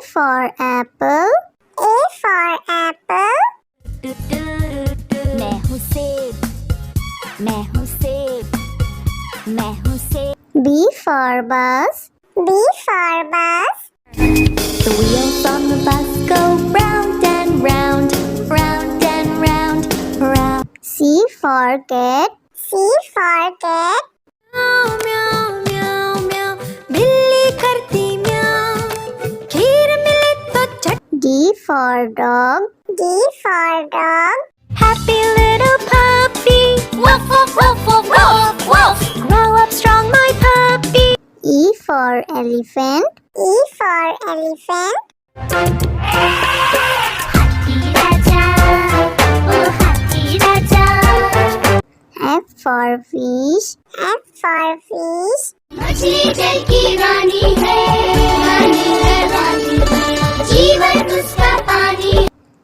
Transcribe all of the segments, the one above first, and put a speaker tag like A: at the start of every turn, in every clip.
A: for apple. A for apple.
B: मैं हूँ सेब, मैं हूँ सेब, मैं हूँ सेब.
A: B for bus. B for bus.
B: The wheels on the bus go round and round, round and round, round.
A: C for cat. C for cat.
B: म्याऊ म्याऊ म्याऊ म्याऊ, बिल्ली करती म्याऊ, खीर मिले तो चट.
A: D for dog. D for dog.
B: Happy little puppy, woof woof woof woof woof woof. Grow up strong, my puppy.
A: E for elephant. E for elephant.
B: Happy Raja, oh Happy Raja.
A: F for fish. F for fish.
B: मछली जल की रानी है, रानी है, रानी है, जीवन उसका पानी.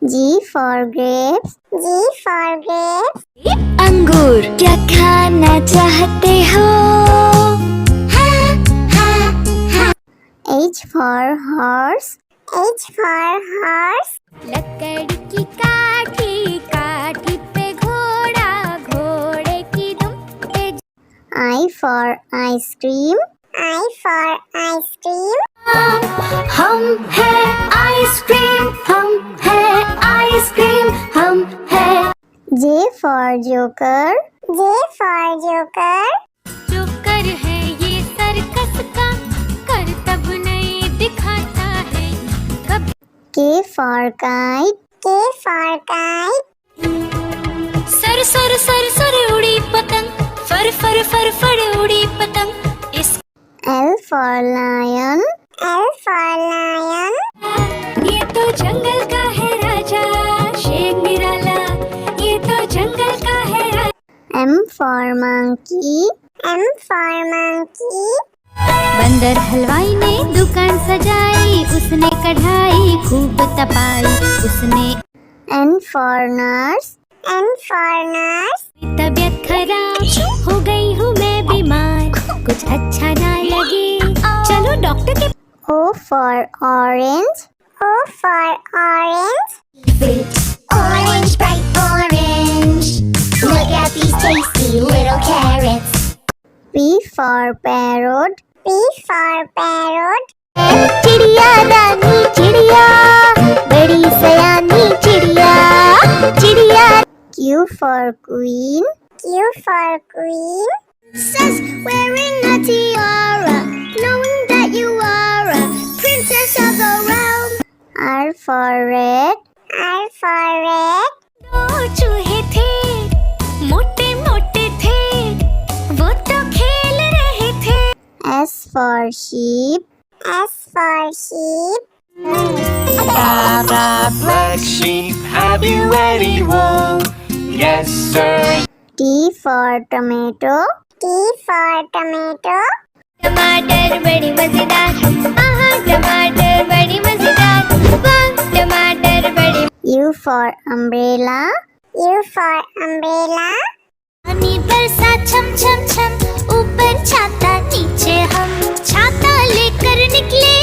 A: G for grapes. G for grapes.
B: अंगूर क्या खाना चाहते हो?
A: H for horse. H for horse.
B: लकड़ी की काठी, काठी पे घोड़ा, घोड़े की दुम पे.
A: I for ice cream. I for ice cream.
B: हम है आइसक्रीम, हम है आइसक्रीम, हम है.
A: J for joker. J for joker.
B: Joker है ये सर्कस का, करतब नहीं दिखाता है कब.
A: K for kite. K for kite.
B: Sir sir sir sir उड़ी पतंग, फर फर फर फर उड़ी पतंग. इस
A: L for lion. L for lion.
B: ये तो जंगल का है राजा, शेर निराला, ये तो जंगल का है राजा.
A: M for monkey. M for monkey.
B: बंदर हलवाई ने दुकान सजाई, उसने कढ़ाई खूब तपाई, उसने.
A: N for nurse. N for nurse.
B: तबीयत खराब हो गई हूँ मैं बीमार, कुछ अच्छा ना लगे, चलो डॉक्टर के.
A: O for orange. O for orange.
B: Orange, bright orange, look at these tasty little carrots.
A: P for parrot. P for parrot.
B: चिड़िया दानी चिड़िया, बड़ी सयानी चिड़िया, चिड़िया.
A: Q for queen. Q for queen.
B: Says wearing a tiara, knowing that you are a princess of the realm.
A: R for red. R for red.
B: दो चूहे थे, मोटे मोटे थे, वो तो खेल रहे थे.
A: S for sheep. S for sheep.
C: Black sheep, have you any wool? Yes, sir.
A: T for tomato. T for tomato.
B: टमाटर बड़ी मजेदार, आहा टमाटर बड़ी मजेदार, वाह टमाटर बड़ी.
A: U for umbrella. U for umbrella.
B: पानी बरसा छम छम छम, ऊपर छाता नीचे हम, छाता लेकर निकले.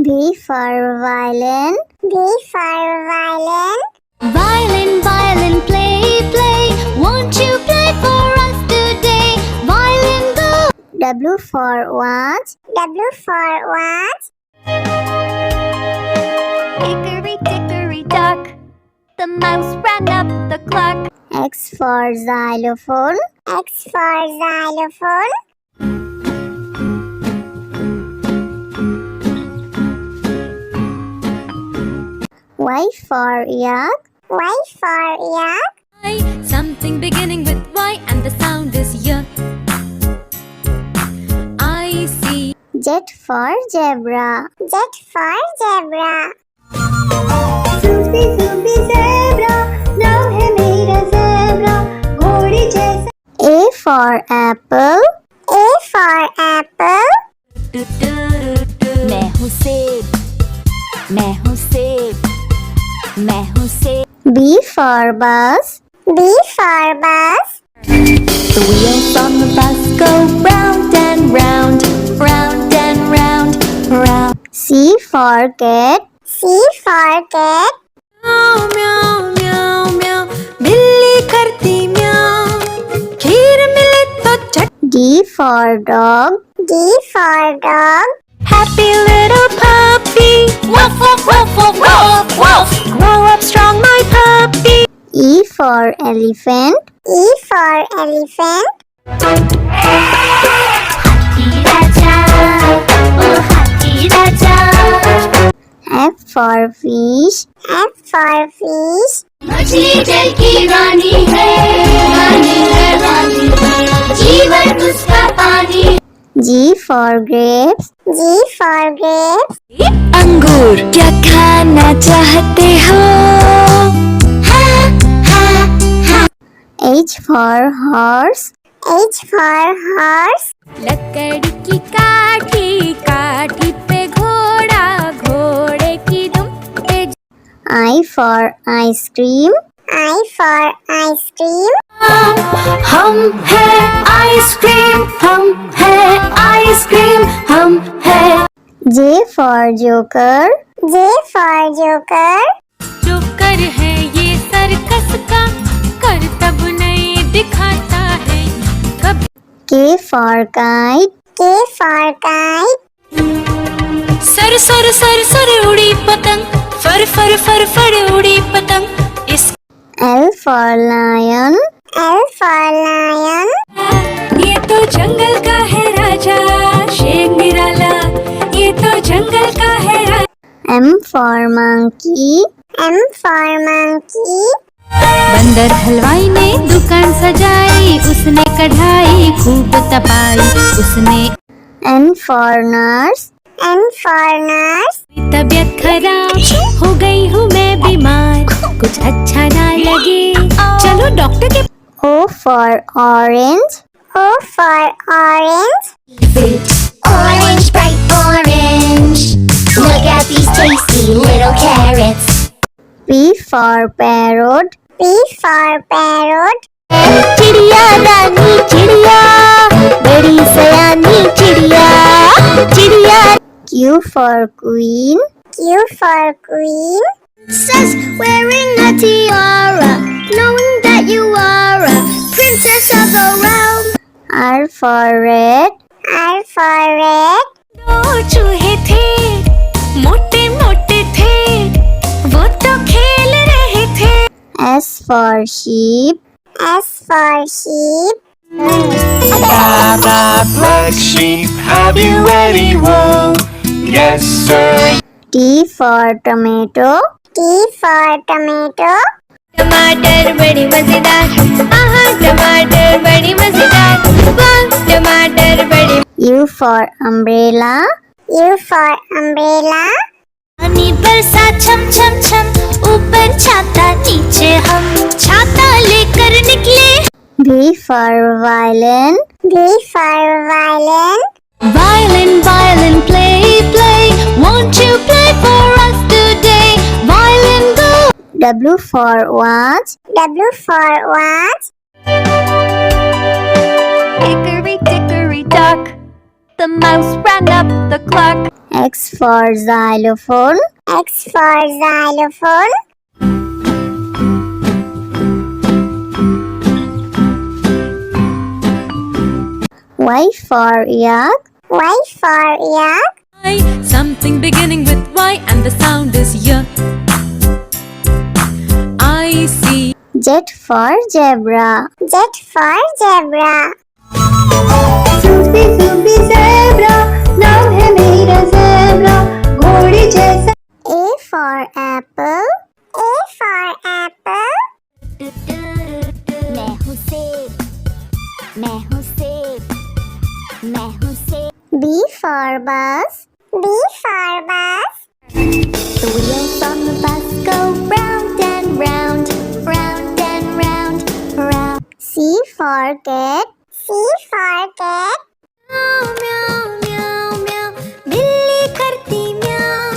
A: V for violin. V for violin.
B: Violin, violin, play, play, won't you play for us today? Violin, go.
A: W for watch. W for watch.
B: Hickory dickory dock, the mouse ran up the clock.
A: X for xylophone. X for xylophone. Y for yak. Y for yak.
B: Something beginning with Y and the sound is Y. I see.
A: Z for zebra. Z for zebra. Susie, Susie, zebra, now है मेरा zebra, घोड़ी जैसा. A for apple. A for apple.
B: मैं हूँ सेब, मैं हूँ सेब, मैं हूँ सेब.
A: B for bus. B for bus.
B: The wheels on the bus go round and round, round and round, round.
A: C for cat. C for cat.
D: म्याऊ म्याऊ म्याऊ म्याऊ बिल्ली करती म्याऊ खीर मिले तो चट
A: D for dog. D for dog.
D: Happy little puppy woof woof woof woof woof woof grow up strong my puppy
A: E for elephant. E for elephant.
B: हाथी राजा ओ हाथी राजा
A: F for fish. F for fish.
B: मछली जल की रानी है रानी है रानी है जीवन उसका पानी है।
A: G for grapes. G for grapes.
D: अंगूर क्या खाना चाहते हो
A: H for horse. H for horse.
D: लकड़ी की काठी काठी पे घोड़ा घोड़े की दुम पे
A: I for ice cream. I for ice cream.
D: हम है आइसक्रीम हम है आइसक्रीम हम है
A: J for joker. J for joker.
D: जो कर है ये सर्कस का कर तब नहीं दिखाता है कभी
A: K for kite. K for kite.
D: Sir sir sir sir उड़ी पतंग फर फर फर फर उड़ी पतंग इस
A: L for lion. L for lion.
D: ये तो जंगल का है राजा शेर निराला ये तो जंगल का है राजा
A: M for monkey. M for monkey.
D: बंदर हलवाई ने दुकान सजाई उसने कढ़ाई खूब तपाई उसने
A: N for nurse. N for nurse.
D: तबीयत खराब हो गई हूँ मैं बीमार कुछ अच्छा ना लगे चलो डॉक्टर के
A: O for orange. O for orange.
B: Orange, bright orange. Look at these tasty little carrots.
A: P for parrot. P for parrot.
B: चिड़िया रानी चिड़िया बड़ी सयानी चिड़िया चिड़िया
A: Q for queen. Q for queen.
B: Princess wearing a tiara knowing that you are a princess of the realm.
A: R for red. R for red.
D: दो चूहे थे मोटे मोटे थे वो तो खेल रहे थे
A: S for sheep. S for sheep.
C: Black sheep, have you any wool? Yes, sir.
A: T for tomato. T for tomato.
D: टमाटर बड़ी मजेदार आहा टमाटर बड़ी मजेदार वाह टमाटर बड़ी
A: U for umbrella. U for umbrella.
B: पानी बरसा छम छम छम ऊपर छाता नीचे हम छाता लेकर निकले
A: V for violin. V for violin.
D: Violin violin play play won't you play for us today violin go
A: W for watch. W for watch.
D: hickory dickory dock the mouse ran up the clock
A: X for xylophone. X for xylophone. Y for yak. Y for yak.
D: something beginning with Y and the sound is Y I see
A: Z for zebra. Z for zebra. Sufi Sufi zebra, नाम है मेरा zebra, घोड़े जैसा. A for apple. A for apple.
B: मैं हूँ सेब मैं हूँ सेब मैं हूँ सेब
A: B for bus. B for bus.
B: The wheels on the bus go round and round round and round round
A: C for cat. C for cat.
D: म्याऊ म्याऊ म्याऊ म्याऊ बिल्ली करती म्याऊ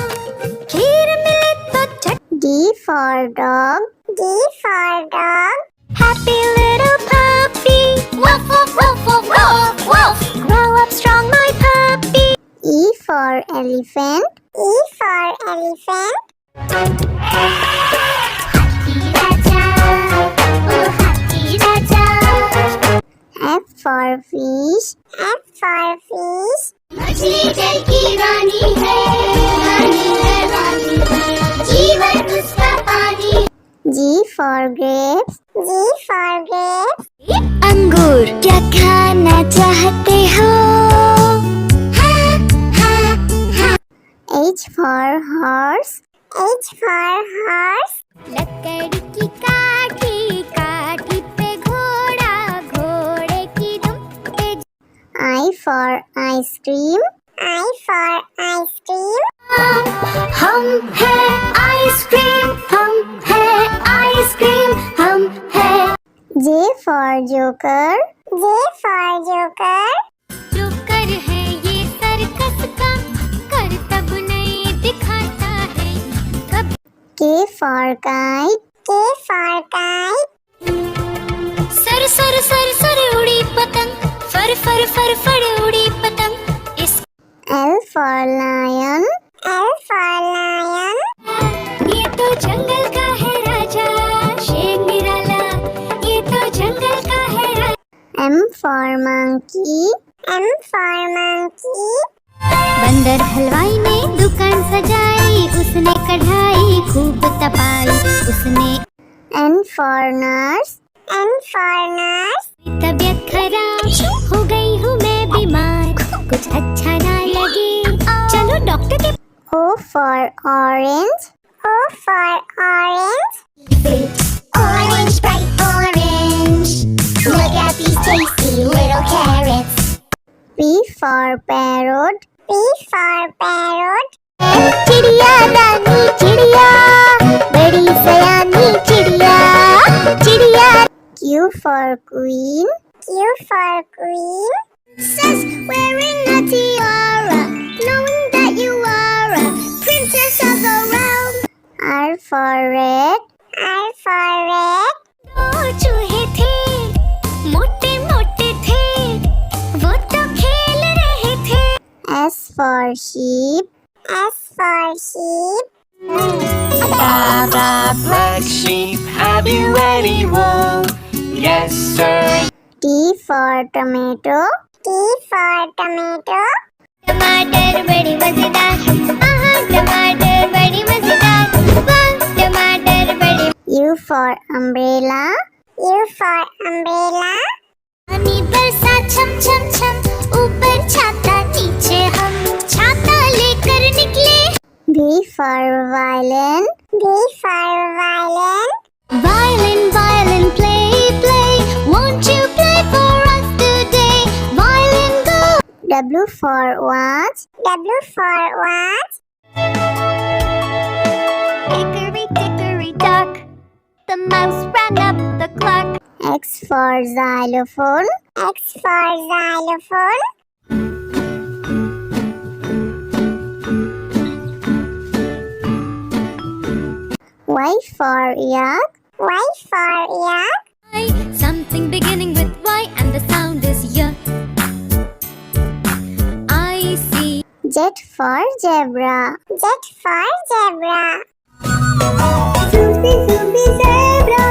D: खीर मिले तो चट
A: D for dog. D for dog.
B: Happy little puppy woof woof woof woof woof woof grow up strong my puppy
A: E for elephant. E for elephant.
B: हाथी राजा, ओ हाथी राजा।
A: F for fish. F for fish.
B: मछली जल की रानी है, रानी है, रानी है, जीवन उसका पानी।
A: G for grapes. G for grapes.
B: अंगूर क्या खाना चाहते हो? हाँ, हाँ, हाँ।
A: H for horse. H for horse.
B: लकड़ी की काठी, काठी पे घोड़ा, घोड़े की दुम पे।
A: I for ice cream. I for ice cream.
B: हम हैं आइसक्रीम, हम हैं आइसक्रीम, हम हैं।
A: J for joker. J for joker.
B: Joker है ये सर्कस का, करतब नहीं दिखाता है कब।
A: K for kite. K for kite.
B: Sir sir sir sir उड़ी पतंग, फर फर फर फर उड़ी पतंग। इस
A: L for lion. L for lion.
D: ये तो जंगल का है राजा शेर निराला, ये तो जंगल का है राजा।
A: M for monkey. M for monkey.
B: बंदर हलवाई ने दुकान सजाई, उसने कढ़ाई खूब तपाई, उसने।
A: N for nurse. N for nurse.
B: तबीयत खराब हो गई हूँ मैं बीमार, कुछ अच्छा ना लगे, चलो डॉक्टर के।
A: O for orange. O for orange.
B: Orange, bright orange. Look at these tasty little carrots.
A: P for parrot. P for parrot.
B: चिड़िया दानी चिड़िया, बड़ी सयानी चिड़िया, चिड़िया।
A: Q for queen. Q for queen.
B: Princess wearing a tiara, knowing that you are a princess of the realm.
A: R for red. R for red.
B: दो चूहे थे, मोटे मोटे थे, वो तो खेल रहे थे।
A: S for sheep. S for sheep.
C: Black sheep, have you any wool? Yes, sir.
A: T for tomato. T for tomato.
B: टमाटर बड़ी मजेदार, आहा टमाटर बड़ी मजेदार, वाह टमाटर बड़ी।
A: U for umbrella. U for umbrella.
B: पानी बरसा छम छम छम, ऊपर छाता नीचे हम, छाता लेकर निकले।
A: V for violin. V for violin.
B: Violin, violin, play, play, won't you play for us today? Violin, go.
A: W for watch. W for watch.
B: Hickory dickory dock, the mouse ran up the clock.
A: X for xylophone. X for xylophone. Y for yak. Y for yak.
B: Something beginning with Y and the sound is Y. I see.
A: Z for zebra. Z for zebra. Zoopy, zoopy, zebra.